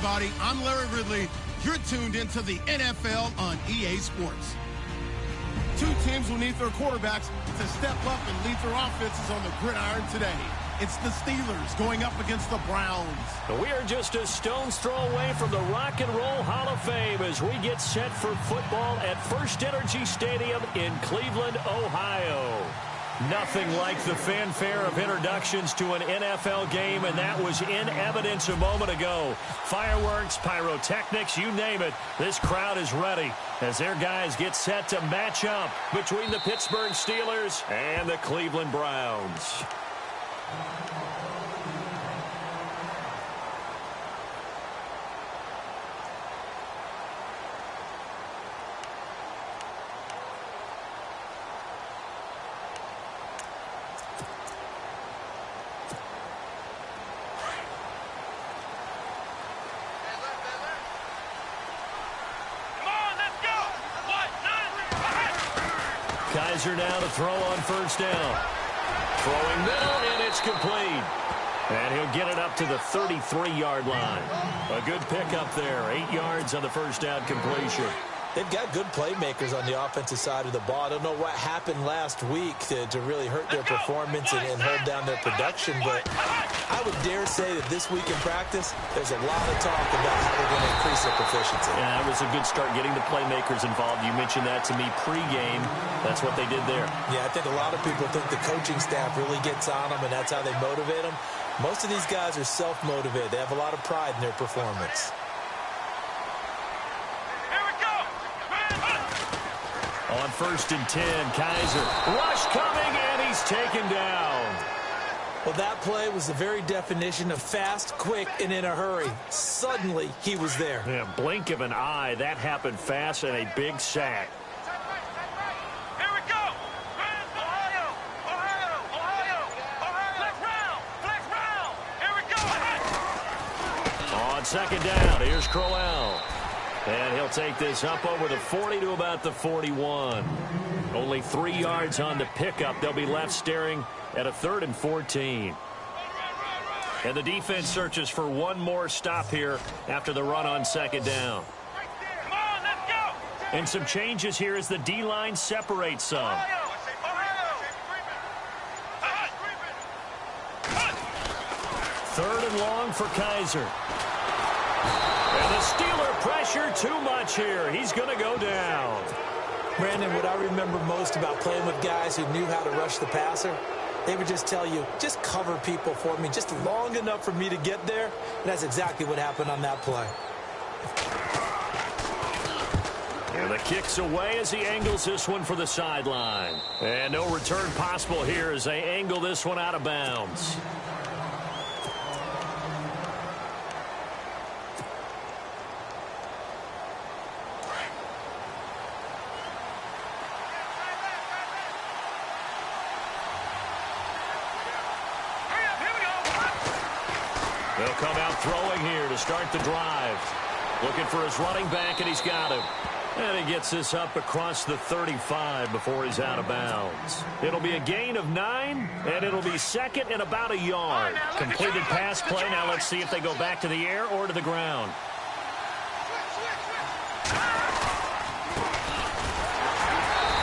everybody. I'm Larry Ridley. You're tuned into the NFL on EA Sports. Two teams will need their quarterbacks to step up and lead their offenses on the gridiron today. It's the Steelers going up against the Browns. We are just a stone's throw away from the Rock and Roll Hall of Fame as we get set for football at First Energy Stadium in Cleveland, Ohio. Nothing like the fanfare of introductions to an NFL game, and that was in evidence a moment ago. Fireworks, pyrotechnics, you name it. This crowd is ready as their guys get set to match up between the Pittsburgh Steelers and the Cleveland Browns. Kaiser now to throw on first down. Throwing middle, and it's complete. And he'll get it up to the 33-yard line. A good pickup there. 8 yards on the first down completion. They've got good playmakers on the offensive side of the ball. I don't know what happened last week to really hurt their performance and hold down their production, but I would dare say that this week in practice, there's a lot of talk about how they're going to increase their proficiency. Yeah, it was a good start getting the playmakers involved. You mentioned that to me pregame. That's what they did there. Yeah, I think a lot of people think the coaching staff really gets on them, and that's how they motivate them. Most of these guys are self-motivated. They have a lot of pride in their performance. On 1st and 10, Kaiser. Rush coming, and he's taken down. Well, that play was the very definition of fast, quick, and in a hurry. Suddenly, he was there. Yeah, blink of an eye. That happened fast and a big sack. Here we go. Ohio. Flex round. Here we go. On 2nd down, here's Crowell. And he'll take this up over the 40 to about the 41. Only 3 yards on the pickup. They'll be left staring at a 3rd and 14. And the defense searches for one more stop here after the run on 2nd down. Come on, let's go. And some changes here as the D-line separates some. 3rd and long for Kaiser. And the Steeler pressure too much here. He's going to go down. Brandon, what I remember most about playing with guys who knew how to rush the passer, they would just tell you, just cover people for me, just long enough for me to get there. And that's exactly what happened on that play. And the kick's away as he angles this one for the sideline. And no return possible here as they angle this one out of bounds. They'll come out throwing here to start the drive. Looking for his running back, and he's got him. And he gets this up across the 35 before he's out of bounds. It'll be a gain of 9, and it'll be 2nd and about a yard. Completed pass play. Now let's see if they go back to the air or to the ground.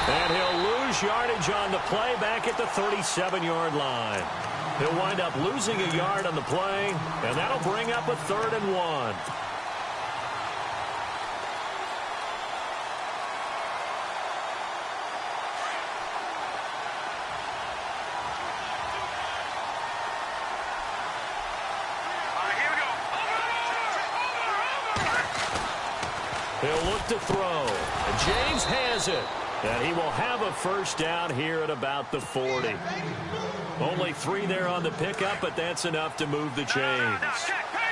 And he'll lose yardage on the play back at the 37-yard line. He'll wind up losing a yard on the play, and that'll bring up a 3rd and 1. He'll look to throw. And James has it. And he will have a first down here at about the 40. Only 3 there on the pickup, but that's enough to move the chains.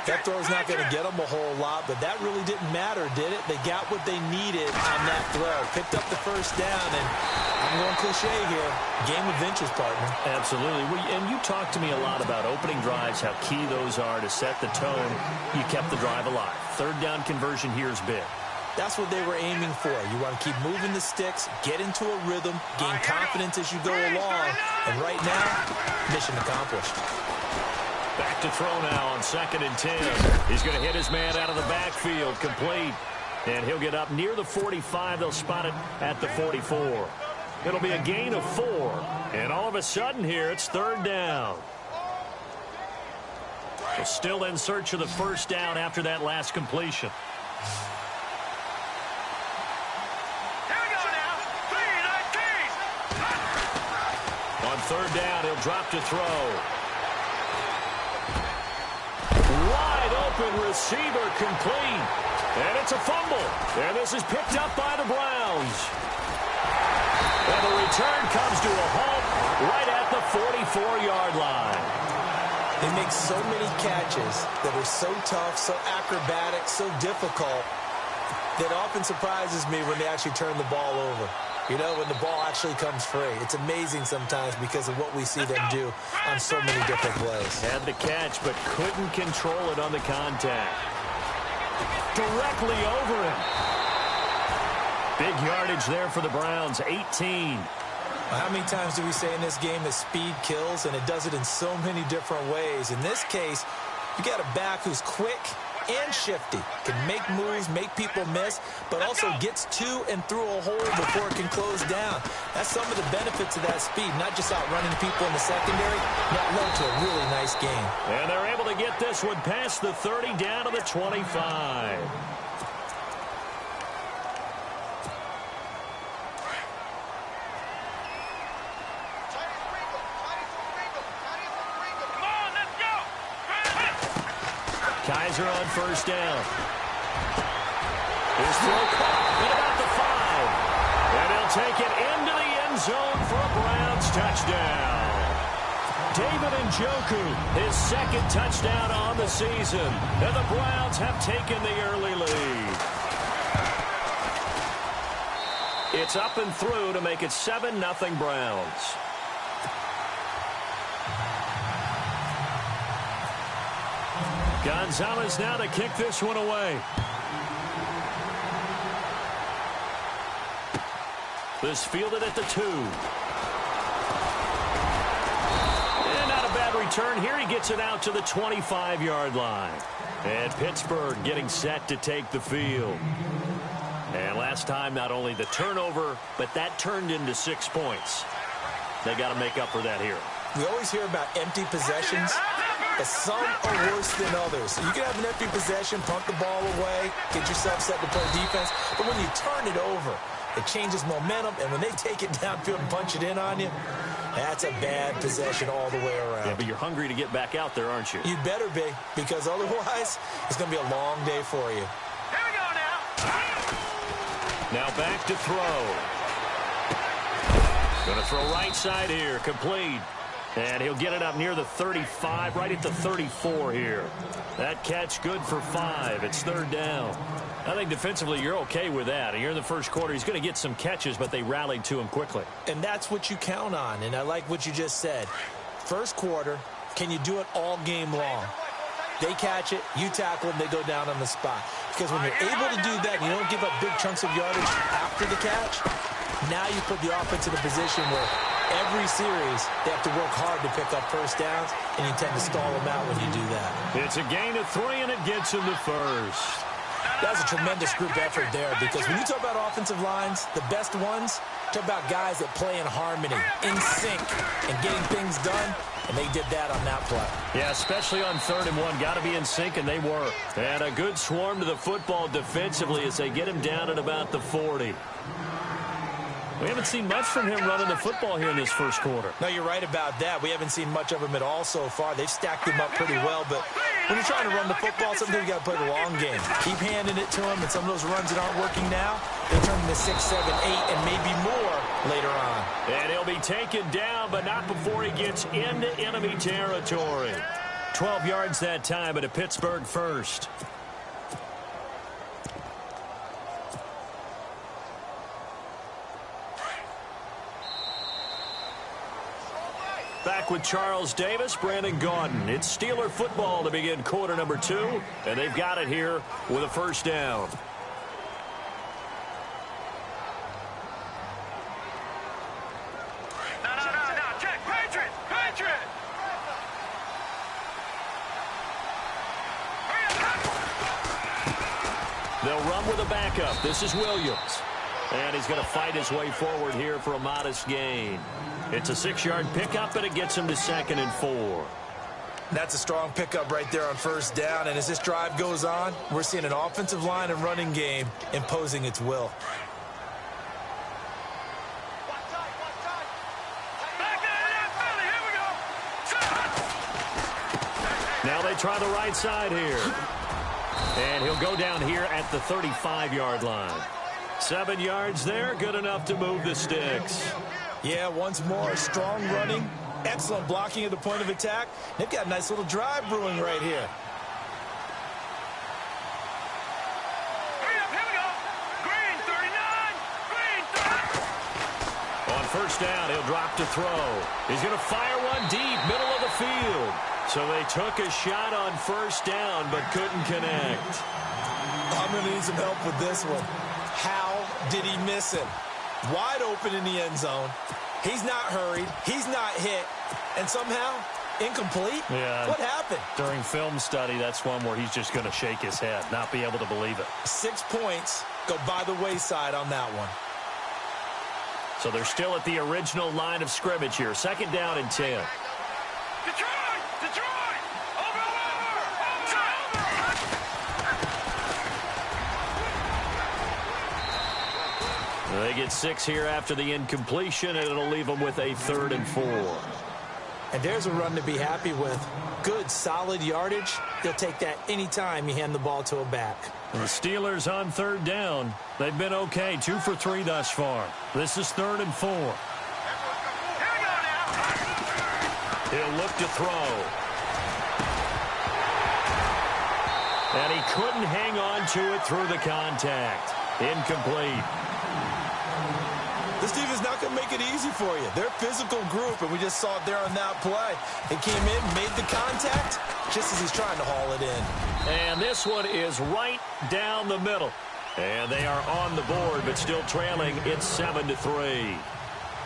That throw's not going to get them a whole lot, but that really didn't matter, did it? They got what they needed on that throw. Picked up the first down, and I'm going cliche here. Game of inches, partner. Absolutely. And you talked to me a lot about opening drives, how key those are to set the tone. You kept the drive alive. 3rd down conversion here is big. That's what they were aiming for. You want to keep moving the sticks, get into a rhythm, gain confidence as you go along. And right now, mission accomplished. Back to throw now on 2nd and 10. He's going to hit his man out of the backfield, complete. And he'll get up near the 45. They'll spot it at the 44. It'll be a gain of 4. And all of a sudden here, it's 3rd down. They're still in search of the first down after that last completion. Here we go now. 3, 19. On 3rd down, he'll drop to throw. Wide open receiver, complete. And it's a fumble. And this is picked up by the Browns. And the return comes to a halt right at the 44-yard line. They make so many catches that are so tough, so acrobatic, so difficult that often surprises me when they actually turn the ball over. You know, when the ball actually comes free. It's amazing sometimes because of what we see them do on so many different plays. Had the catch, but couldn't control it on the contact. Directly over him. Big yardage there for the Browns, 18. How many times do we say in this game that speed kills, and it does it in so many different ways? In this case, you got a back who's quick and shifty, can make moves, make people miss, but also gets to and through a hole before it can close down. That's some of the benefits of that speed, not just outrunning people in the secondary. That led to a really nice game. And they're able to get this one past the 30 down to the 25. Kaiser on first down. His throw caught at about the 5. And he'll take it into the end zone for a Browns touchdown. David Njoku, his 2nd touchdown on the season. And the Browns have taken the early lead. It's up and through to make it 7-0 Browns. Gonzalez now to kick this one away. This fielded at the 2. And not a bad return here. He gets it out to the 25-yard line. And Pittsburgh getting set to take the field. And last time, not only the turnover, but that turned into 6 points. They got to make up for that here. We always hear about empty possessions, but some are worse than others. You can have an empty possession, punt the ball away, get yourself set to play defense, but when you turn it over, it changes momentum, and when they take it downfield and punch it in on you, that's a bad possession all the way around. Yeah, but you're hungry to get back out there, aren't you? You better be, because otherwise, it's going to be a long day for you. Here we go now. Now back to throw. Going to throw right side here, complete. And he'll get it up near the 35, right at the 34 here. That catch good for 5. It's 3rd down. I think defensively you're okay with that. You're in the first quarter. He's going to get some catches, but they rallied to him quickly. And that's what you count on, and I like what you just said. First quarter, can you do it all game long? They catch it, you tackle them, they go down on the spot. Because when you're able to do that and you don't give up big chunks of yardage after the catch, now you put the offense in a position where every series they have to work hard to pick up first downs, and you tend to stall them out when you do that. It's a gain of 3, and it gets him to first. That's a tremendous group effort there, because when you talk about offensive lines, the best ones, talk about guys that play in harmony, in sync, and getting things done, and they did that on that play. Yeah, especially on 3rd and 1. Got to be in sync, and they were. And a good swarm to the football defensively as they get him down at about the 40. We haven't seen much from him running the football here in this first quarter. No, you're right about that. We haven't seen much of him at all so far. They've stacked him up pretty well, but when you're trying to run the football, sometimes you got to play the long game. Keep handing it to him, and some of those runs that aren't working now, they turn into 6, 7, 8, and maybe more later on. And he'll be taken down, but not before he gets into enemy territory. 12 yards that time, and a Pittsburgh first. Back with Charles Davis, Brandon Gaudin. It's Steeler football to begin quarter number 2, and they've got it here with a first down. No, check, Patriot. with a backup. This is Williams. And he's going to fight his way forward here for a modest gain. It's a 6-yard pickup, and it gets him to 2nd and 4. That's a strong pickup right there on first down. And as this drive goes on, we're seeing an offensive line and running game imposing its will. Now they try the right side here. And he'll go down here at the 35-yard line. 7 yards there, good enough to move the sticks. Yeah, once more, strong running, excellent blocking at the point of attack. They've got a nice little drive brewing right here. Here we go. Green, 39. Green, 30. On first down, he'll drop to throw. He's going to fire one deep, middle of the field. So they took a shot on first down, but couldn't connect. I'm going to need some help with this one. How did he miss it? Wide open in the end zone. He's not hurried. He's not hit. And somehow, incomplete? Yeah. What happened? During film study, that's one where he's just going to shake his head, not be able to believe it. 6 points go by the wayside on that one. So they're still at the original line of scrimmage here. 2nd down and 10. Detroit! Detroit! Over! They get 6 here after the incompletion, and it'll leave them with a 3rd and 4. And there's a run to be happy with. Good, solid yardage. You'll take that anytime you hand the ball to a back. And the Steelers on 3rd down. They've been okay, 2 for 3 thus far. This is 3rd and 4. Here we go now. He'll look to throw. And he couldn't hang on to it through the contact. Incomplete. This defense is not going to make it easy for you. They're a physical group, and we just saw it there on that play. He came in, made the contact, just as he's trying to haul it in. And this one is right down the middle. And they are on the board, but still trailing. It's 7-3.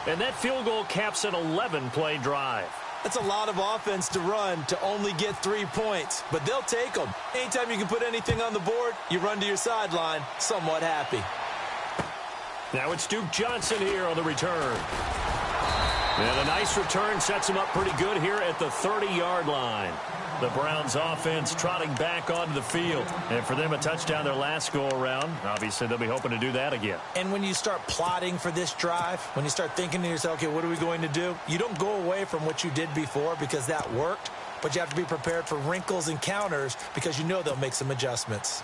And that field goal caps an 11-play drive. That's a lot of offense to run to only get 3 points, but they'll take them. Anytime you can put anything on the board, you run to your sideline somewhat happy. Now it's Duke Johnson here on the return. And a nice return sets him up pretty good here at the 30-yard line. The Browns offense trotting back onto the field. And for them, a touchdown their last go-around. Obviously, they'll be hoping to do that again. And when you start plotting for this drive, when you start thinking to yourself, okay, what are we going to do? You don't go away from what you did before because that worked, but you have to be prepared for wrinkles and counters because you know they'll make some adjustments.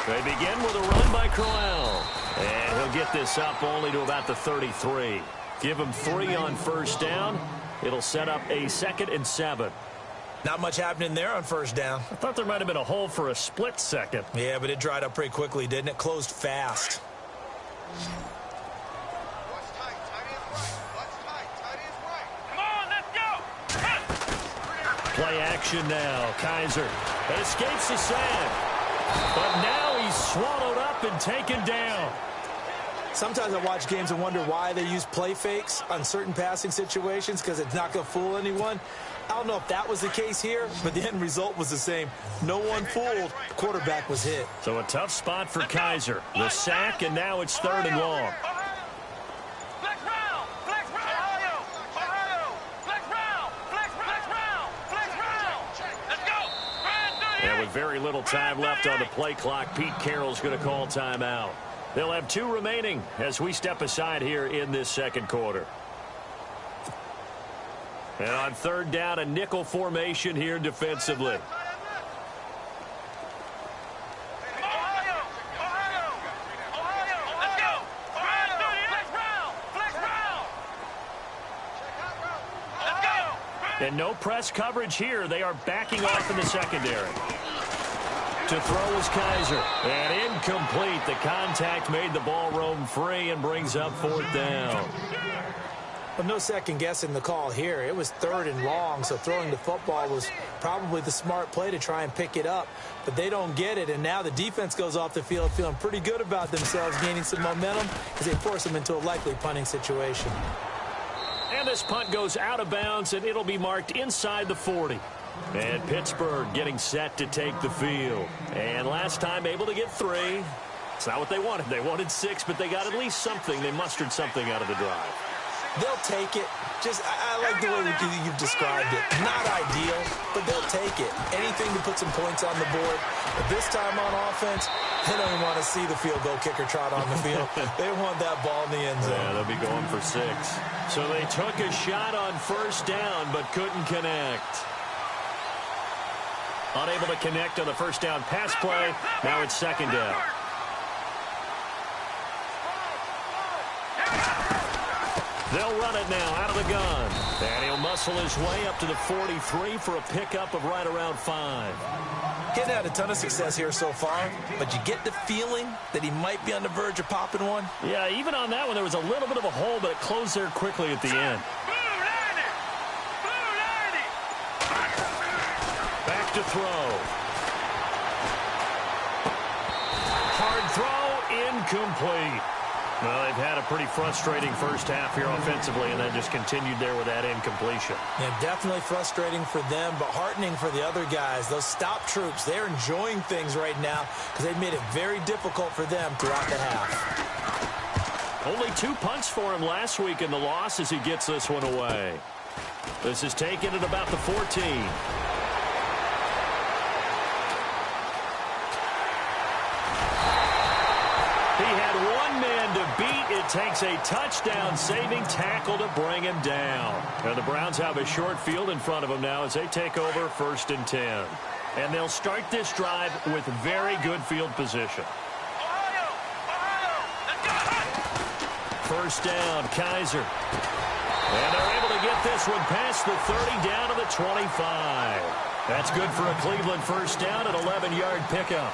They begin with a run by Crowell. And he'll get this up only to about the 33. Give him 3 on first down. It'll set up a 2nd and 7. Not much happening there on first down. I thought there might have been a hole for a split second. Yeah, but it dried up pretty quickly, didn't it? Closed fast. Come on, let's go. Play action now. Kaiser. It escapes the sand. But now he's swallowed up and taken down. Sometimes I watch games and wonder why they use play fakes on certain passing situations because it's not going to fool anyone. I don't know if that was the case here, but the end result was the same. No one fooled. The quarterback was hit. So a tough spot for Kaiser. The sack, and now it's 3rd and long. Flex round. Flex round. Ohio. Flex round. Flex round. Flex round. Let's go. And with very little time left on the play clock, Pete Carroll's going to call timeout. They'll have 2 remaining as we step aside here in this second quarter. And on 3rd down, a nickel formation here defensively. Ohio. Let's go. Flex round. Flex round. Let's go. And no press coverage here. They are backing off in the secondary. To throw is Kaiser. And incomplete. The contact made the ball roam free and brings up 4th down. Well, no second guessing the call here. It was 3rd and long, so throwing the football was probably the smart play to try and pick it up. But they don't get it, and now the defense goes off the field feeling pretty good about themselves, gaining some momentum as they force them into a likely punting situation. And this punt goes out of bounds, and it'll be marked inside the 40. And Pittsburgh getting set to take the field. And last time able to get 3. It's not what they wanted. They wanted 6, but they got at least something. They mustered something out of the drive. They'll take it. I like the way you've described it. Not ideal, but they'll take it. Anything to put some points on the board. But this time on offense, they don't even want to see the field goal kicker trot on the field. They want that ball in the end zone. Yeah, they'll be going for 6. So they took a shot on 1st down, but couldn't connect. Unable to connect on the 1st down pass play. Now it's 2nd down. They'll run it now out of the gun. And he'll muscle his way up to the 43 for a pickup of right around 5. He hasn't had a ton of success here so far, but you get the feeling that he might be on the verge of popping one. Yeah, even on that one, there was a little bit of a hole, but it closed there quickly at the end. Back to throw. Hard throw, incomplete. Well, they've had a pretty frustrating first half here offensively, and then just continued there with that incompletion. Yeah, definitely frustrating for them, but heartening for the other guys. Those stop troops, they're enjoying things right now because they've made it very difficult for them throughout the half. Only 2 punts for him last week in the loss as he gets this one away. This is taken at about the 14. He had one man to beat. It takes a touchdown-saving tackle to bring him down. And the Browns have a short field in front of them now as they take over 1st and 10. And they'll start this drive with very good field position. 1st down, Kaiser. And they're able to get this one past the 30 down to the 25. That's good for a Cleveland 1st down, an 11-yard pickup.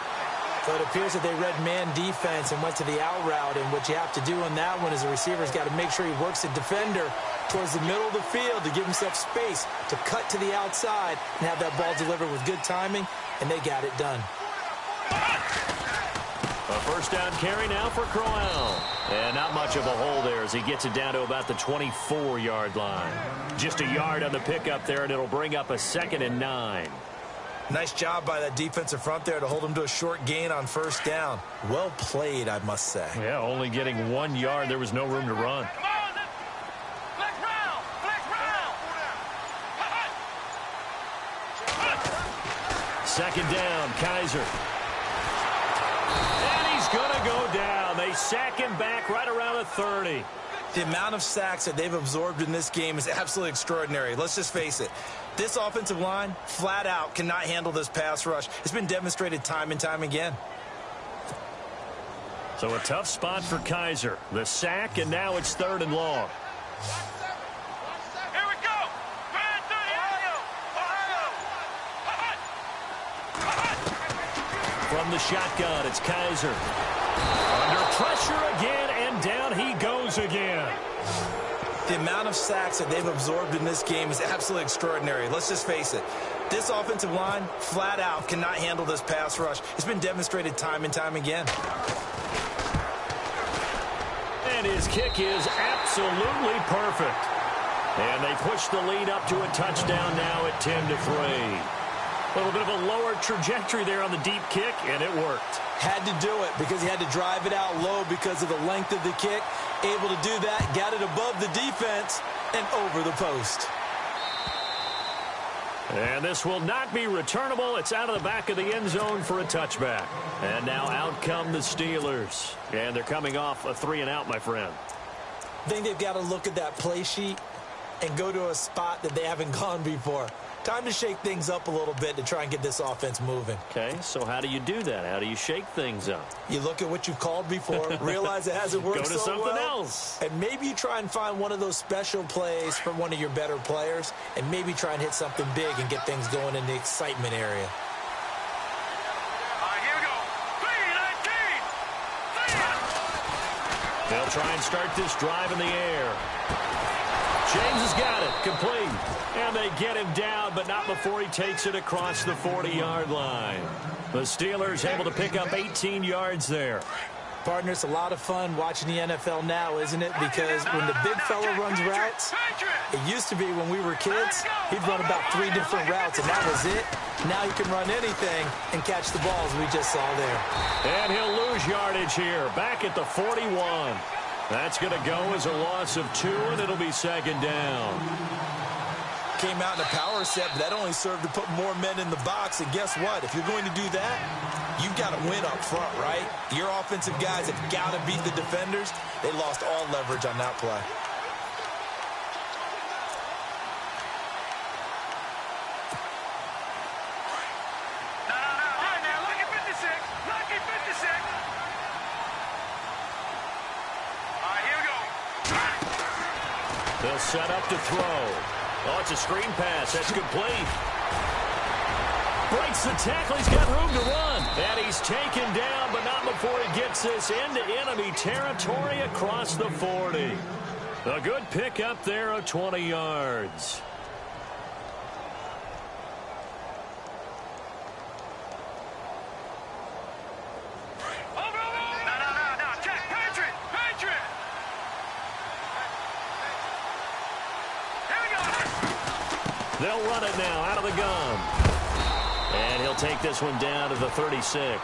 So it appears that they read man defense and went to the out route, and what you have to do on that one is the receiver's got to make sure he works the defender towards the middle of the field to give himself space to cut to the outside and have that ball delivered with good timing, and they got it done. A 1st down carry now for Crowell. And not much of a hole there as he gets it down to about the 24-yard line. Just a yard on the pickup there, and it'll bring up a 2nd and 9. Nice job by that defensive front there to hold him to a short gain on 1st down. Well played, I must say. Yeah, only getting 1 yard. There was no room to run. Flex round. 2nd down, Kaiser. And he's going to go down. They sack him back right around the 30. The amount of sacks that they've absorbed in this game is absolutely extraordinary. Let's just face it. This offensive line, flat out, cannot handle this pass rush. It's been demonstrated time and time again. So a tough spot for Kaiser. The sack, and now it's 3rd and long. Here we go. From the shotgun, it's Kaiser. Under pressure again, and down he goes again. The amount of sacks that they've absorbed in this game is absolutely extraordinary. Let's just face it. This offensive line, flat out, cannot handle this pass rush. It's been demonstrated time and time again. And his kick is absolutely perfect. And they push the lead up to a touchdown now at 10-3. A little bit of a lower trajectory there on the deep kick, and it worked. Had to do it because he had to drive it out low because of the length of the kick. Able to do that, got it above the defense and over the post. And this will not be returnable. It's out of the back of the end zone for a touchback. And now out come the Steelers. And they're coming off a 3-and-out, my friend. I think they've got to look at that play sheet and go to a spot that they haven't gone before. Time to shake things up a little bit to try and get this offense moving. Okay, so how do you do that? How do you shake things up? You look at what you've called before, realize it hasn't worked Go to so something well, else. and maybe you try and find one of those special plays from one of your better players, and maybe try and hit something big and get things going in the excitement area. All right, here we go. 3-19. They'll try and start this drive in the air. James has got it. Complete. And they get him down, but not before he takes it across the 40-yard line. The Steelers able to pick up 18 yards there. Partner, it's a lot of fun watching the NFL now, isn't it? Because when the big fella runs routes, it used to be when we were kids, he'd run about 3 different routes, and that was it. Now he can run anything and catch the balls we just saw there. And he'll lose yardage here, back at the 41. That's going to go as a loss of 2, and it'll be second down. Came out in a power set, but that only served to put more men in the box. And guess what? If you're going to do that, you've got to win up front, right? Your offensive guys have got to beat the defenders. They lost all leverage on that play. They'll set up to throw. Oh, it's a screen pass. That's complete. Breaks the tackle. He's got room to run. And he's taken down, but not before he gets this into enemy territory across the 40. A good pickup there of 20 yards. They'll run it now out of the gun. And he'll take this one down to the 36.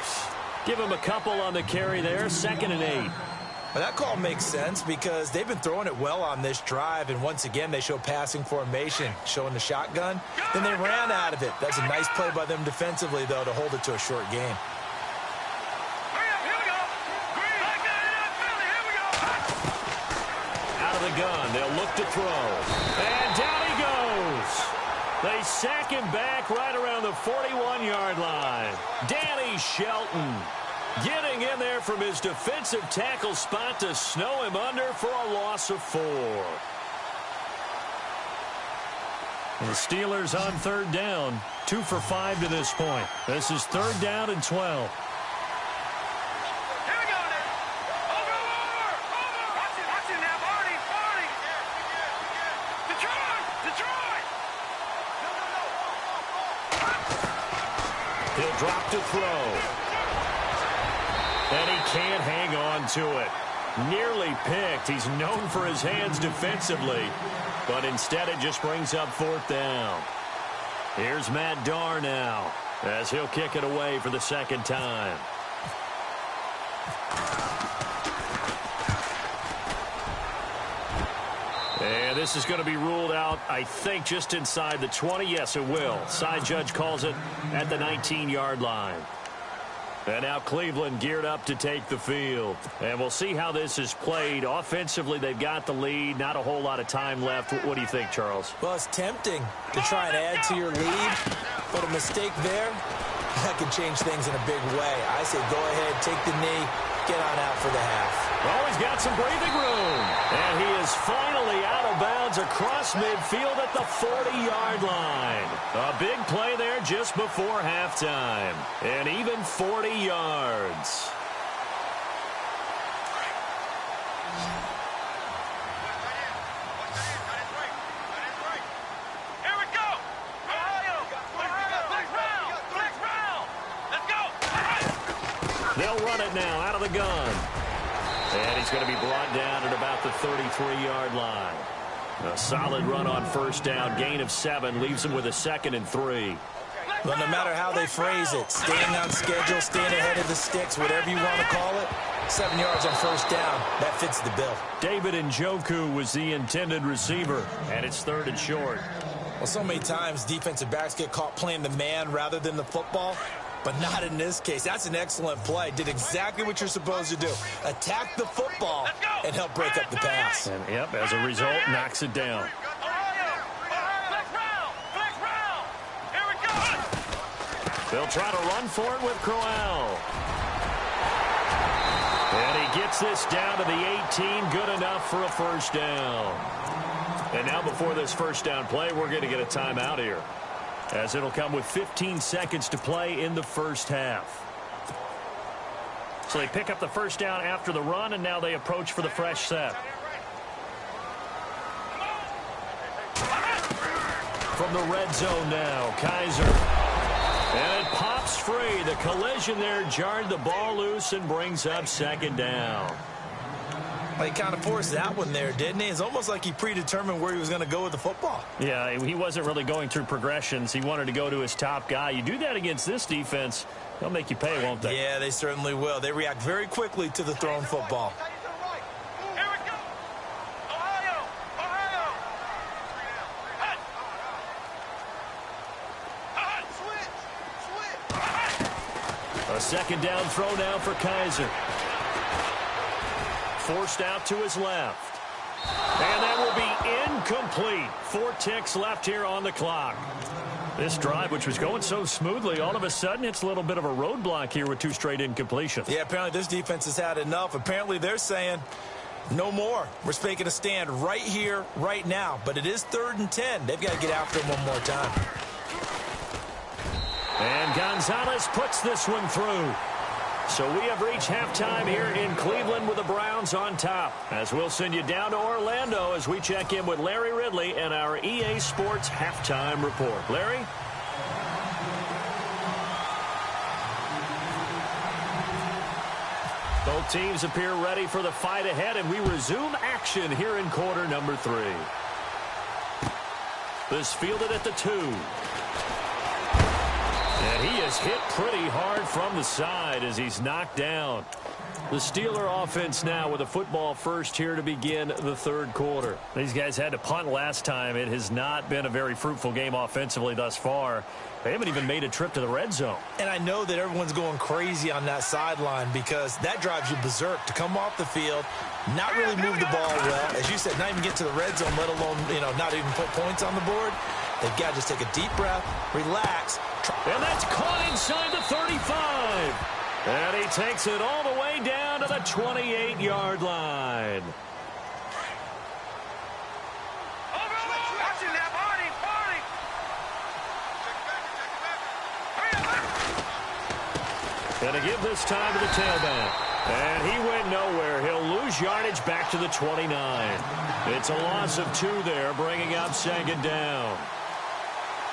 Give him a couple on the carry there, 2nd and 8. Well, that call makes sense because they've been throwing it well on this drive, and once again they show passing formation, showing the shotgun. Then they ran out of it. That's a nice play by them defensively, though, to hold it to a short game. Out of the gun, they'll look to throw. And down he goes. They sack him back right around the 41-yard line. Danny Shelton getting in there from his defensive tackle spot to snow him under for a loss of 4. The Steelers on 3rd down, 2 for 5 to this point. This is 3rd down and 12. He'll drop to throw. And he can't hang on to it. Nearly picked. He's known for his hands defensively. But instead it just brings up 4th down. Here's Matt Darr now as he'll kick it away for the 2nd time. And this is going to be ruled out, I think, just inside the 20. Yes, it will. Side judge calls it at the 19-yard line. And now Cleveland geared up to take the field. And we'll see how this is played. Offensively, they've got the lead. Not a whole lot of time left. What do you think, Charles? Well, it's tempting to try and add to your lead, but a mistake there, that could change things in a big way. I say go ahead, take the knee, get on out for the half. Oh, he's got some breathing room. And he is finally out of bounds across midfield at the 40-yard line. A big play there just before halftime. And even 40 yards. Here we go. Ohio. Flex round. Let's go. They'll run it now out of the gun. And he's going to be brought down at about the 33-yard line. A solid run on 1st down. Gain of 7 leaves him with a 2nd and 3. Well, no matter how they phrase it, staying on schedule, staying ahead of the sticks, whatever you want to call it, 7 yards on 1st down, that fits the bill. David Njoku was the intended receiver, and it's 3rd and short. Well, so many times defensive backs get caught playing the man rather than the football. But not in this case. That's an excellent play. Did exactly what you're supposed to do. Attack the football and help break up the pass. And, yep, as a result, knocks it down. Flex round. Here we go. They'll try to run for it with Crowell. And he gets this down to the 18. Good enough for a 1st down. And now before this 1st down play, we're going to get a timeout here, as it'll come with 15 seconds to play in the 1st half. So they pick up the 1st down after the run, and now they approach for the fresh set. from the red zone now. Kaiser. And it pops free. The collision there jarred the ball loose and brings up second down. Well, he kind of forced that one there, didn't he? It's almost like he predetermined where he was going to go with the football. Yeah, he wasn't really going through progressions. He wanted to go to his top guy. You do that against this defense, they'll make you pay, won't they? Yeah, they certainly will. They react very quickly to the thrown football. Here we go. Ohio. Ohio. Switch. A second down throw now for Kaiser. Forced out to his left. And that will be incomplete. 4 ticks left here on the clock. This drive, which was going so smoothly, all of a sudden it's a little bit of a roadblock here with 2 straight incompletions. Yeah, apparently this defense has had enough. Apparently they're saying no more. We're making a stand right here, right now. But it is 3rd and 10. They've got to get after him one more time. And Gonzalez puts this one through. So we have reached halftime here in Cleveland with the Browns on top. As we'll send you down to Orlando as we check in with Larry Ridley and our EA Sports Halftime Report. Larry? Both teams appear ready for the fight ahead, and we resume action here in quarter number 3. This fielded at the 2. And he is hit pretty hard from the side as he's knocked down. The Steeler offense now with a football first here to begin the 3rd quarter. These guys had to punt last time. It has not been a very fruitful game offensively thus far. They haven't even made a trip to the red zone. And I know that everyone's going crazy on that sideline because that drives you berserk to come off the field, not really move the ball well. As you said, not even get to the red zone, let alone, not even put points on the board. They've got to just take a deep breath, relax. And that's caught inside the 35. And he takes it all the way down to the 28-yard line. Watching that body. And to give this time to the tailback. And he went nowhere. He'll lose yardage back to the 29. It's a loss of 2 there, bringing up second down.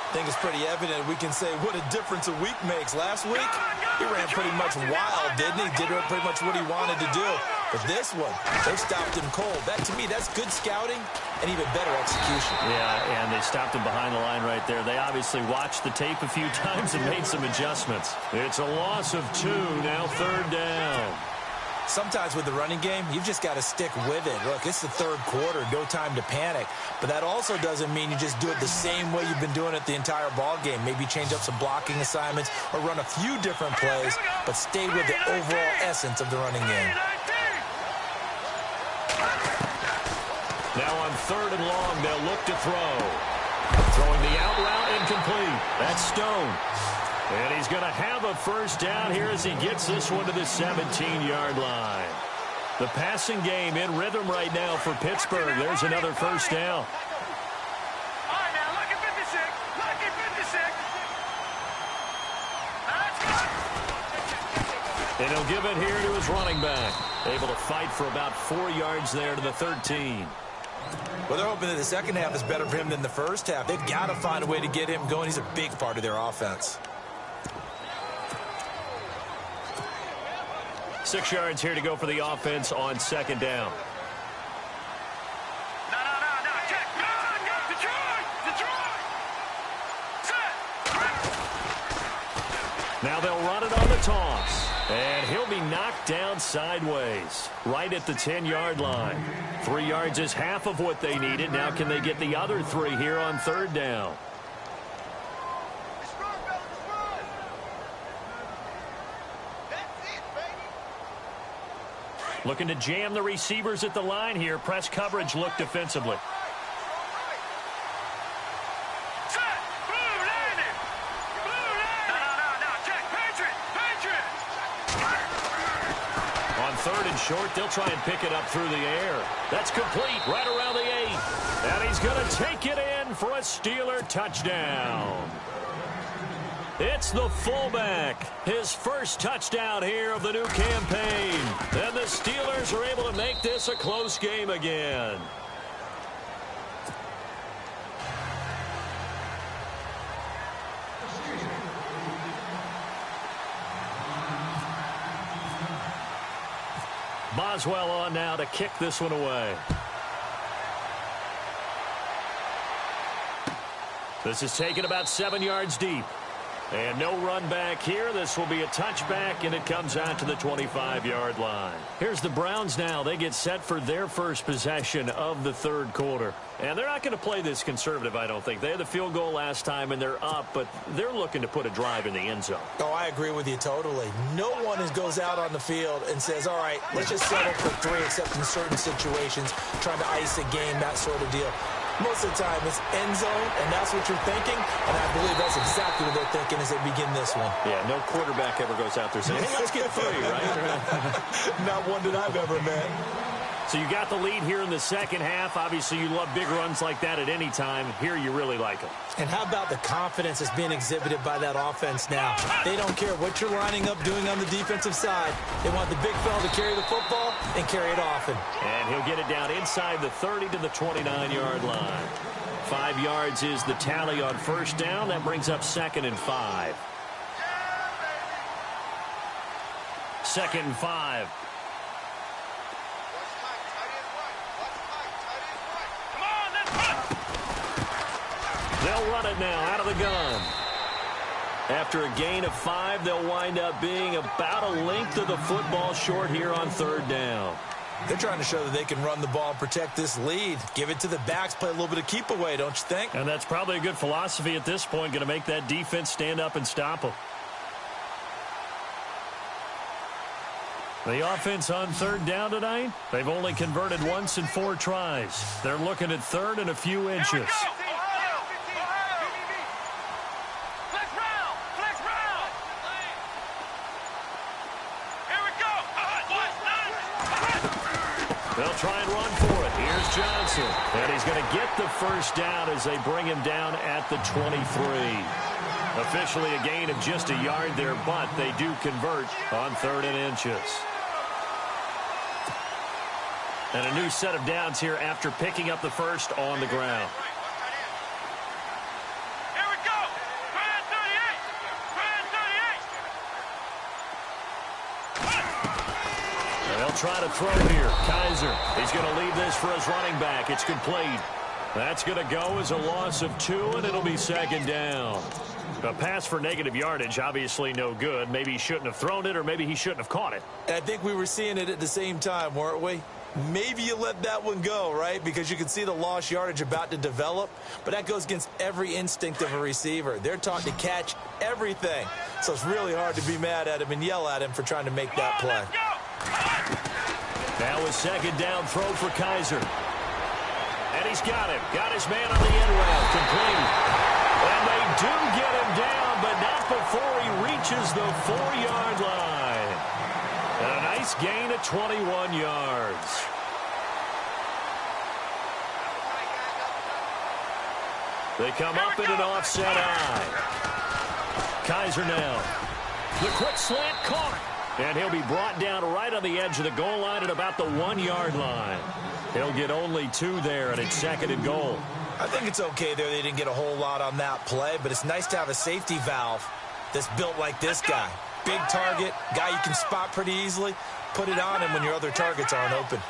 I think it's pretty evident we can say what a difference a week makes. Last week, he ran pretty much wild, didn't he? Did pretty much what he wanted to do. But this one, they stopped him cold. That, to me, that's good scouting and even better execution. Yeah, and they stopped him behind the line right there. They obviously watched the tape a few times and made some adjustments. It's a loss of 2, now 3rd down. Sometimes with the running game, you've just got to stick with it. Look, it's the 3rd quarter, no time to panic. But that also doesn't mean you just do it the same way you've been doing it the entire ball game. Maybe change up some blocking assignments or run a few different plays, but stay with the overall essence of the running game. Now on 3rd and long, they'll look to throw. Throwing the out route incomplete. That's Stone. And he's going to have a first down here as he gets this one to the 17-yard line. The passing game in rhythm right now for Pittsburgh. There's another first down. All right, now, look at 56. Look at 56. And he'll give it here to his running back. Able to fight for about 4 yards there to the 13. Well, they're hoping that the second half is better for him than the first half. They've got to find a way to get him going. He's a big part of their offense. 6 yards here to go for the offense on second down. No. Check. No. Detroit. Set. Now they'll run it on the toss. And he'll be knocked down sideways, right at the 10-yard line. 3 yards is half of what they needed. Now can they get the other 3 here on 3rd down? Looking to jam the receivers at the line here. Press coverage look defensively. Set. Blue landing. No. Check. Patriot. On 3rd and short, they'll try and pick it up through the air. That's complete right around the 8. And he's going to take it in for a Steeler touchdown. It's the fullback. His first touchdown here of the new campaign. And the Steelers are able to make this a close game again. Boswell on now to kick this one away. This is taken about 7 yards deep. And no run back here. This will be a touchback, and it comes out to the 25-yard line. Here's the Browns now. They get set for their first possession of the third quarter. And they're not going to play this conservative, I don't think. They had the field goal last time, and they're up, but they're looking to put a drive in the end zone. Oh, I agree with you totally. No one goes out on the field and says, all right, let's just settle for 3, except in certain situations, trying to ice a game, that sort of deal. Most of the time, it's end zone, and that's what you're thinking, and I believe that's exactly what they're thinking as they begin this one. Yeah, no quarterback ever goes out there saying, hey, let's get 3, right? Not one that I've ever met. So you got the lead here in the second half. Obviously, you love big runs like that at any time. Here, you really like them. And how about the confidence that's being exhibited by that offense now? They don't care what you're lining up doing on the defensive side. They want the big fella to carry the football and carry it often. And he'll get it down inside the 30 to the 29-yard line. 5 yards is the tally on first down. That brings up 2nd and 5. 2nd and 5. They'll run it now out of the gun. After a gain of 5, they'll wind up being about a length of the football short here on 3rd down. They're trying to show that they can run the ball and protect this lead. Give it to the backs, play a little bit of keep away, don't you think? And that's probably a good philosophy at this point, going to make that defense stand up and stop them. The offense on 3rd down tonight, they've only converted once in 4 tries. They're looking at 3rd and a few inches. They'll try and run for it. Here's Johnson. And he's going to get the first down as they bring him down at the 23. Officially a gain of just a yard there, but they do convert on 3rd and inches. And a new set of downs here after picking up the first on the ground. Here we go. Brand 38. They'll try to throw here. Kaiser, he's going to leave this for his running back. It's complete. That's going to go as a loss of 2, and it'll be 2nd down. A pass for negative yardage, obviously no good. Maybe he shouldn't have thrown it, or maybe he shouldn't have caught it. I think we were seeing it at the same time, weren't we? Maybe you let that one go, right? Because you can see the lost yardage about to develop. But that goes against every instinct of a receiver. They're taught to catch everything. So it's really hard to be mad at him and yell at him for trying to make that play. Now a 2nd down throw for Kaiser. And he's got him. Got his man on the end route. Complete. And they do get him down, but not before he reaches the 4-yard line. And a nice gain of 21 yards. They come up in an offset eye. Kaiser now. The quick slant caught. And he'll be brought down right on the edge of the goal line at about the 1-yard line. He'll get only 2 there, and it's 2nd and goal. I think it's okay there. They didn't get a whole lot on that play, but it's nice to have a safety valve that's built like this guy. Big target, guy you can spot pretty easily. Put it on him when your other targets aren't open.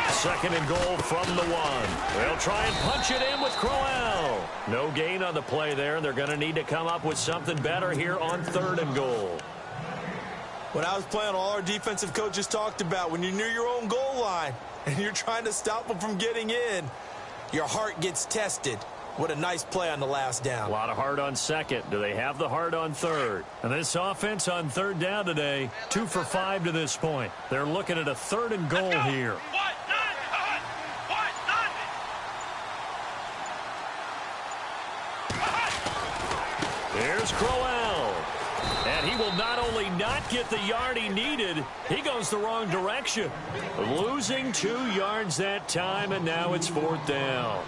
2nd and goal from the 1. They'll try and punch it in with Crowell. No gain on the play there. They're going to need to come up with something better here on 3rd and goal. When I was playing, all our defensive coaches talked about when you're near your own goal line and you're trying to stop them from getting in, your heart gets tested. What a nice play on the last down. A lot of heart on 2nd. Do they have the heart on 3rd? And this offense on 3rd down today, 2 for 5 to this point. They're looking at a 3rd and goal here. Here's Crowell. And he will not only not get the yard he needed, he goes the wrong direction. Losing 2 yards that time, and now it's 4th down.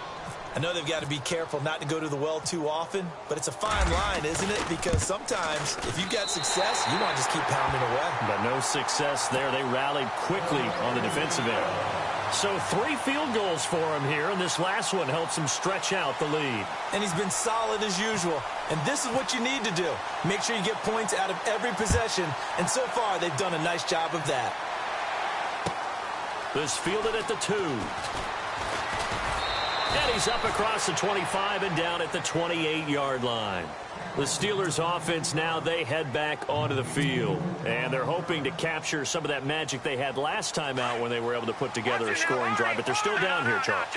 I know they've got to be careful not to go to the well too often, but it's a fine line, isn't it? Because sometimes, if you've got success, you want to just keep pounding away. But no success there. They rallied quickly on the defensive end. So 3 field goals for him here, and this last one helps him stretch out the lead. And he's been solid as usual. And this is what you need to do. Make sure you get points out of every possession. And so far, they've done a nice job of that. This fielded at the 2. And he's up across the 25 and down at the 28-yard line. The Steelers offense now, they head back onto the field. And they're hoping to capture some of that magic they had last time out when they were able to put together a scoring drive. But they're still down here, Charles.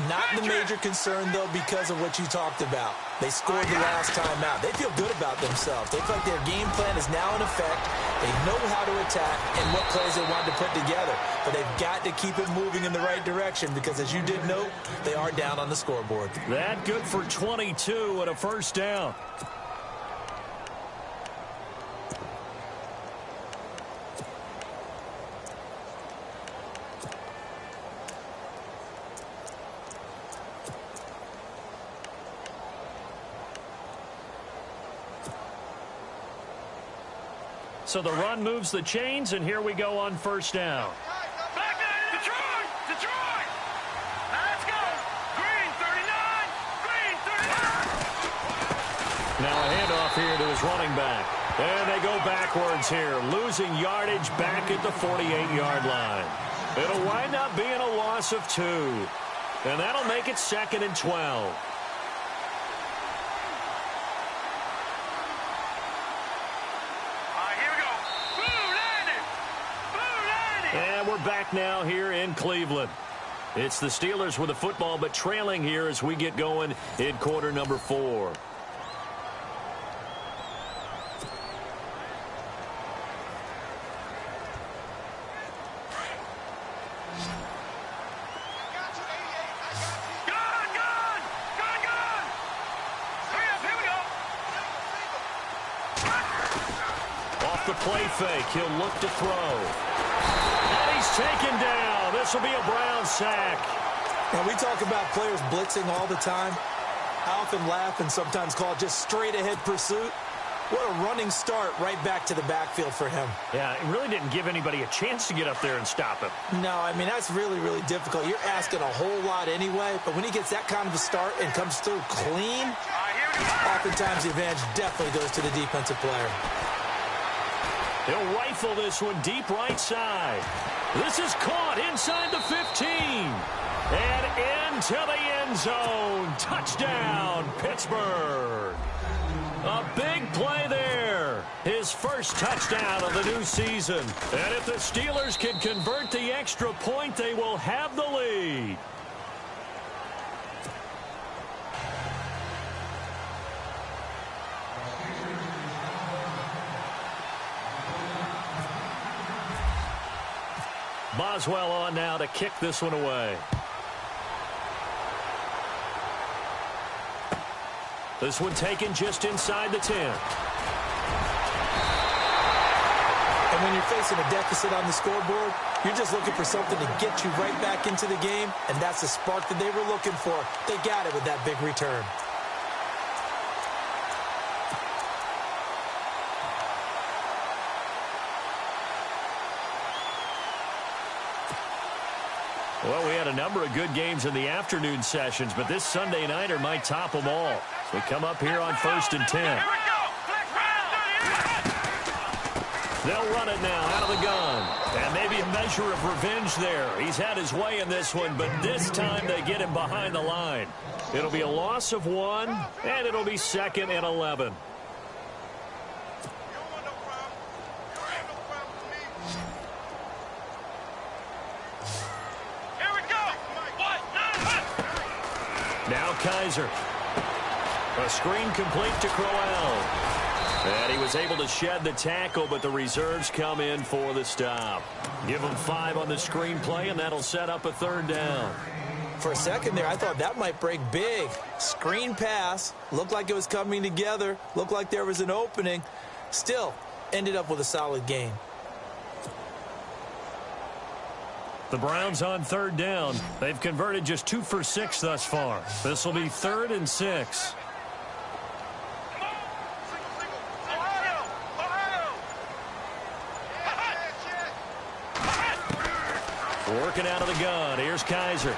Not the major concern, though, because of what you talked about. They scored the last time out. They feel good about themselves. They feel like their game plan is now in effect. They know how to attack and what plays they want to put together. But they've got to keep it moving in the right direction because, as you did note, they are down on the scoreboard. That good for 22 and a first down. So the run moves the chains, and here we go on first down. Detroit! Detroit! Now let's go! Green 39! Green 39! Now a handoff here to his running back. And they go backwards here, losing yardage back at the 48-yard line. It'll wind up being a loss of 2. And that'll make it 2nd and 12. And we're back now here in Cleveland. It's the Steelers with the football, but trailing here as we get going in quarter number 4. Off the play fake, he'll look to throw. He's taken down. This will be a Brown sack. Now, we talk about players blitzing all the time. I often laugh and sometimes call it just straight-ahead pursuit. What a running start right back to the backfield for him. Yeah, it really didn't give anybody a chance to get up there and stop him. No, I mean, that's really, really difficult. You're asking a whole lot anyway, but when he gets that kind of a start and comes through clean, oftentimes the advantage definitely goes to the defensive player. He'll rifle this one deep right side. This is caught inside the 15. And into the end zone. Touchdown, Pittsburgh. A big play there. His first touchdown of the new season. And if the Steelers can convert the extra point, they will have the lead. Boswell on now to kick this one away. This one taken just inside the 10. And when you're facing a deficit on the scoreboard, you're just looking for something to get you right back into the game, and that's the spark that they were looking for. They got it with that big return. Well, we had a number of good games in the afternoon sessions, but this Sunday nighter might top them all. We come up here on 1st and 10. They'll run it now out of the gun. And maybe a measure of revenge there. He's had his way in this one, but this time they get him behind the line. It'll be a loss of 1, and it'll be 2nd and 11. Now Kaiser. A screen complete to Crowell. And he was able to shed the tackle, but the reserves come in for the stop. Give him 5 on the screen play, and that'll set up a 3rd down. For a second there, I thought that might break big. Screen pass. Looked like it was coming together. Looked like there was an opening. Still, ended up with a solid gain. The Browns on 3rd down. They've converted just 2 for 6 thus far. This will be 3rd and 6. working out of the gun. Here's Kaiser.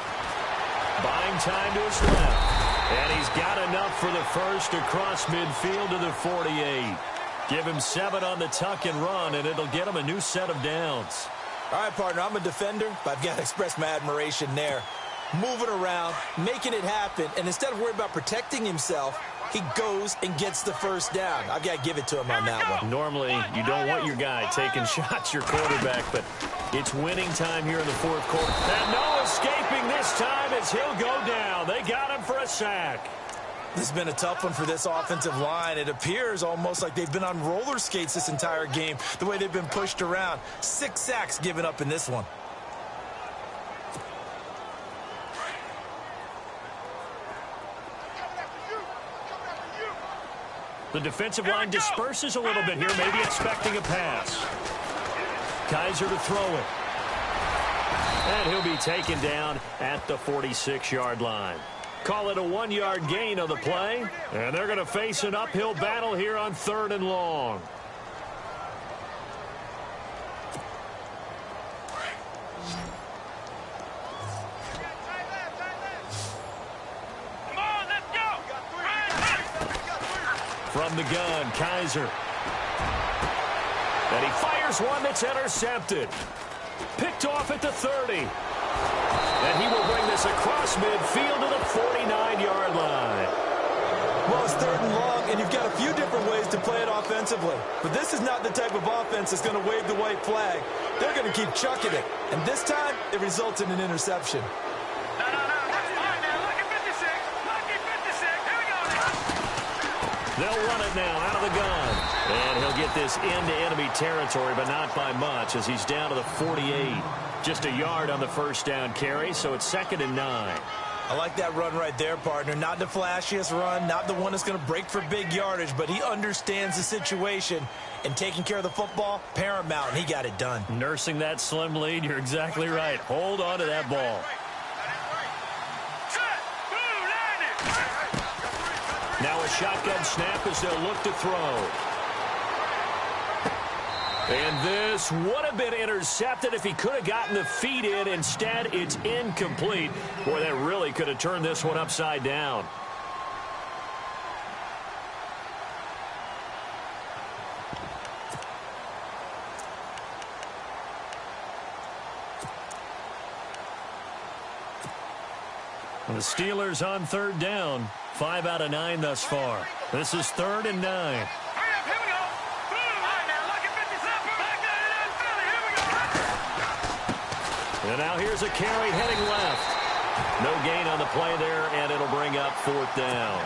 Buying time to his left. And he's got enough for the first across midfield to the 48. Give him 7 on the tuck and run, and it'll get him a new set of downs. All right, partner, I'm a defender, but I've got to express my admiration there. Moving around, making it happen, and instead of worrying about protecting himself, he goes and gets the first down. I've got to give it to him on that one. Normally, you don't want your guy taking shots, your quarterback, but it's winning time here in the fourth quarter. And no escaping this time as he'll go down. They got him for a sack. This has been a tough one for this offensive line. It appears almost like they've been on roller skates this entire game, the way they've been pushed around. 6 sacks given up in this one. The defensive line disperses a little bit here, maybe expecting a pass. Kaiser to throw it. And he'll be taken down at the 46-yard line. Call it a 1-yard gain on the play. And they're going to face an uphill battle here on 3rd and long. From the gun, Kaiser. And he fires one that's intercepted. Picked off at the 30. And he will bring this across midfield to the 49-yard line. Well, it's 3rd and long, and you've got a few different ways to play it offensively. But this is not the type of offense that's going to wave the white flag. They're going to keep chucking it. And this time, it results in an interception. They'll run it now out of the gun. And he'll get this into enemy territory, but not by much as he's down to the 48. Just a yard on the first down carry, so it's 2nd and 9. I like that run right there, partner. Not the flashiest run, not the one that's going to break for big yardage, but he understands the situation, and taking care of the football, paramount, and he got it done. Nursing that slim lead, you're exactly right. Hold on to that ball. Now a shotgun snap as they'll look to throw. And this would have been intercepted if he could have gotten the feet in. Instead, it's incomplete. Boy, that really could have turned this one upside down. The Steelers on 3rd down. 5 out of 9 thus far. This is 3rd and 9. And now here's a carry heading left. No gain on the play there, and it'll bring up 4th down.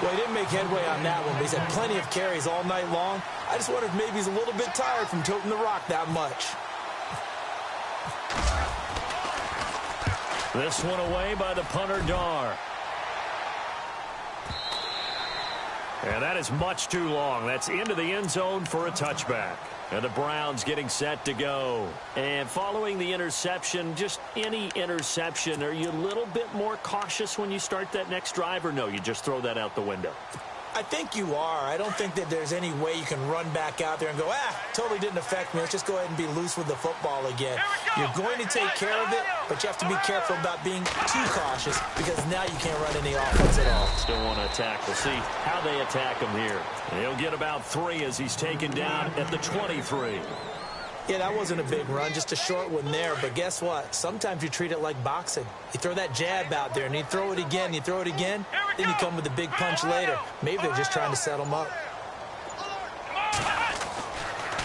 Well, he didn't make headway on that one, but he's had plenty of carries all night long. I just wonder if maybe he's a little bit tired from toting the rock that much. This one away by the punter, Dar. And that is much too long. That's into the end zone for a touchback. And the Browns getting set to go. And following the interception, just any interception, are you a little bit more cautious when you start that next drive, or no, you just throw that out the window? I think you are. I don't think that there's any way you can run back out there and go, totally didn't affect me. Let's just go ahead and be loose with the football again. You're going to take care of it, but you have to be careful about being too cautious because now you can't run any offense at all. Still want to attack. We'll see how they attack him here. And he'll get about 3 as he's taken down at the 23. Yeah, that wasn't a big run, just a short one there. But guess what? Sometimes you treat it like boxing. You throw that jab out there, and you throw it again, you throw it again, then you come with a big punch later. Maybe they're just trying to set him up.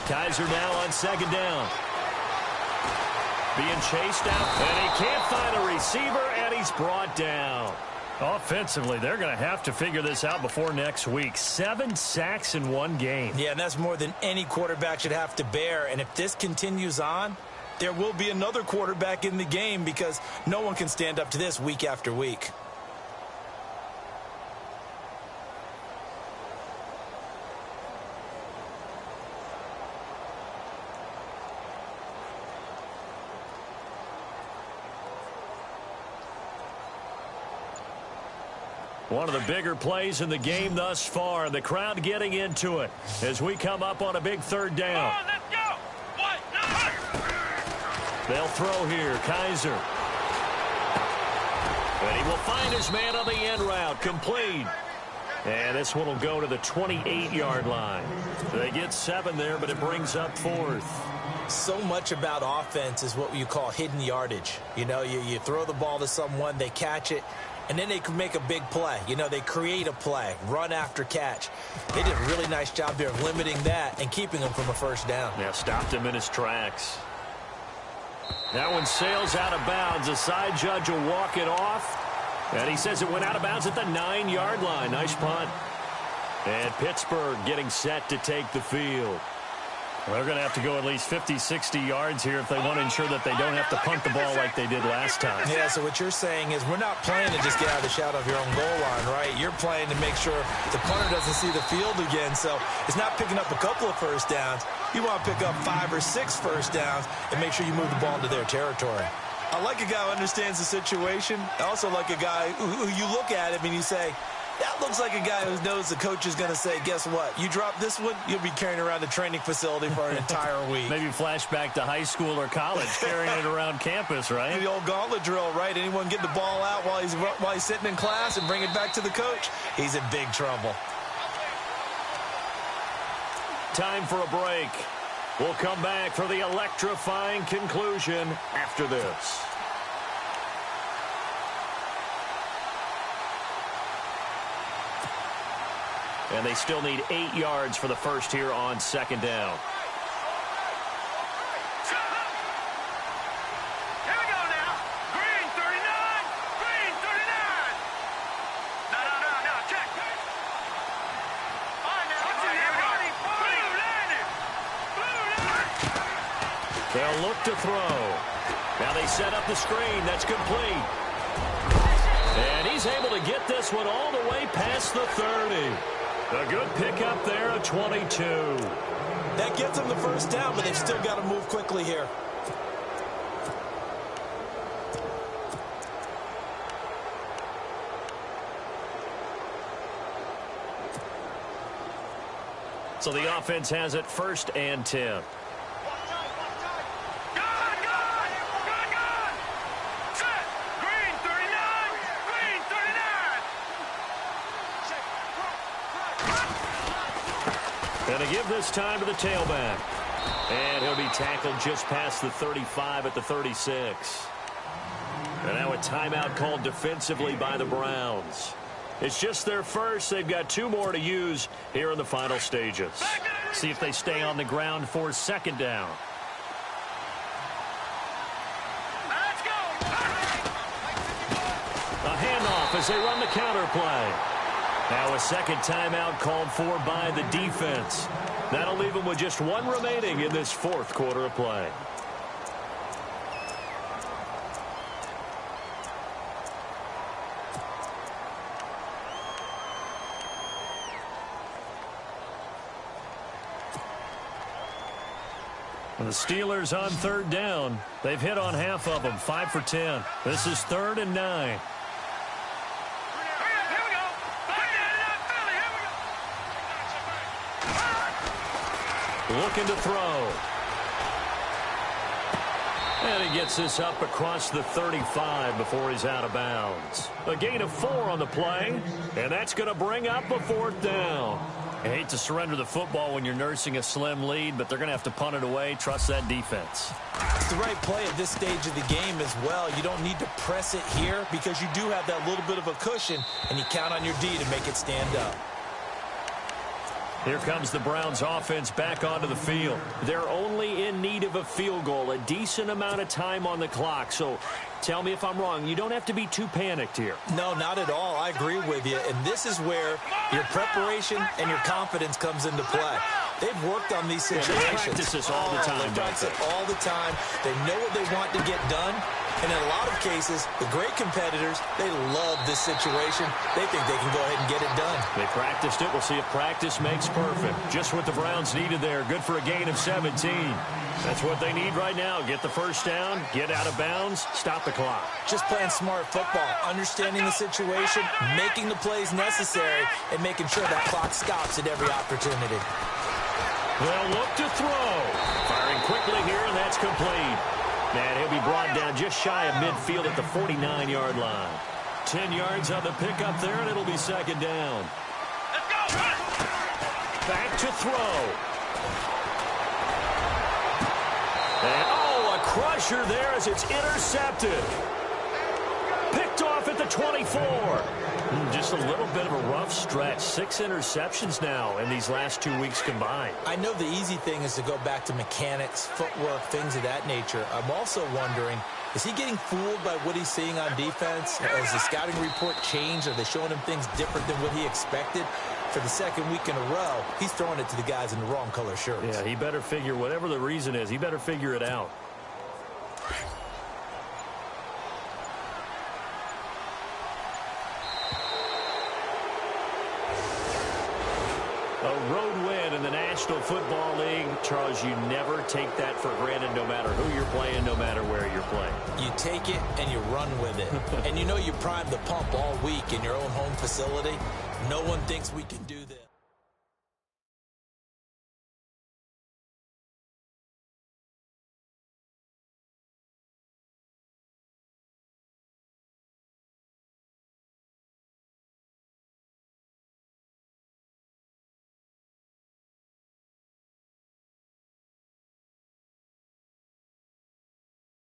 Kaiser now on 2nd down. Being chased out, and he can't find a receiver, and he's brought down. Offensively, they're going to have to figure this out before next week. 7 sacks in one game. Yeah, and that's more than any quarterback should have to bear. And if this continues on, there will be another quarterback in the game because no one can stand up to this week after week. One of the bigger plays in the game thus far. The crowd getting into it as we come up on a big 3rd down. They'll throw here. Kaiser. And he will find his man on the end route. Complete. And this one will go to the 28-yard line. They get 7 there, but it brings up 4th. So much about offense is what you call hidden yardage. You know, you throw the ball to someone, they catch it, and then they can make a big play. You know, they create a play, run after catch. They did a really nice job there of limiting that and keeping him from a first down. Yeah, stopped him in his tracks. That one sails out of bounds. The side judge will walk it off. And he says it went out of bounds at the 9-yard line. Nice punt. And Pittsburgh getting set to take the field. Well, they're going to have to go at least 50, 60 yards here if they want to ensure that they don't have to punt the ball like they did last time. Yeah, so what you're saying is we're not playing to just get out of the shadow of your own goal line, right? You're playing to make sure the punter doesn't see the field again. So it's not picking up a couple of first downs. You want to pick up 5 or 6 first downs and make sure you move the ball into their territory. I like a guy who understands the situation. I also like a guy who you look at him and you say, that looks like a guy who knows the coach is going to say, guess what? You drop this one, you'll be carrying around the training facility for an entire week. Maybe flashback to high school or college, carrying it around campus, right? The old gauntlet drill, right? Anyone get the ball out while he's sitting in class and bring it back to the coach? He's in big trouble. Time for a break. We'll come back for the electrifying conclusion after this. And they still need 8 yards for the first here on second down. Here we go now. Green 39. Green 39. No. Check. All right, now. Here we go. Blue landed. They'll look to throw. Now they set up the screen. That's complete. And he's able to get this one all the way past the 30. A good pickup there, a 22. That gets them the first down, but they've still got to move quickly here. So the offense has it 1st and 10. Going to give this time to the tailback. And he'll be tackled just past the 35 at the 36. And now a timeout called defensively by the Browns. It's just their first. They've got 2 more to use here in the final stages. See if they stay on the ground for second down. Let's go. A handoff as they run the counter play. Now a second timeout called for by the defense. That'll leave them with just 1 remaining in this 4th quarter of play. And the Steelers on 3rd down. They've hit on half of them, 5 for 10. This is 3rd and 9. Looking to throw. And he gets this up across the 35 before he's out of bounds. A gain of 4 on the play, and that's going to bring up a 4th down. I hate to surrender the football when you're nursing a slim lead, but they're going to have to punt it away. Trust that defense. It's the right play at this stage of the game as well. You don't need to press it here because you do have that little bit of a cushion, and you count on your D to make it stand up. Here comes the Browns offense back onto the field. They're only in need of a field goal, a decent amount of time on the clock. So tell me if I'm wrong. You don't have to be too panicked here. No, not at all. I agree with you. And this is where your preparation and your confidence comes into play. They've worked on these situations. They practice this all the time. They practice it all the time. They know what they want to get done. And in a lot of cases, the great competitors, they love this situation. They think they can go ahead and get it done. They practiced it. We'll see if practice makes perfect. Just what the Browns needed there. Good for a gain of 17. That's what they need right now. Get the first down, get out of bounds, stop the clock. Just playing smart football, understanding the situation, making the plays necessary, and making sure that clock stops at every opportunity. They'll look to throw. Firing quickly here, and that's complete. And he'll be brought down just shy of midfield at the 49-yard line. 10 yards on the pickup there, and it'll be second down. Let's go. Run. Back to throw. And, a crusher there as it's intercepted. Picked off at the 24. Just a little bit of a rough stretch. 6 interceptions now in these last 2 weeks combined. I know the easy thing is to go back to mechanics, footwork, things of that nature. I'm also wondering, is he getting fooled by what he's seeing on defense? Has the scouting report changed? Are they showing him things different than what he expected? For the second week in a row, he's throwing it to the guys in the wrong color shirts. Yeah, he better figure, whatever the reason is, he better figure it out. A road win in the National Football League. Charles, you never take that for granted no matter who you're playing, no matter where you're playing. You take it and you run with it. And you know you primed the pump all week in your own home facility. No one thinks we can do this.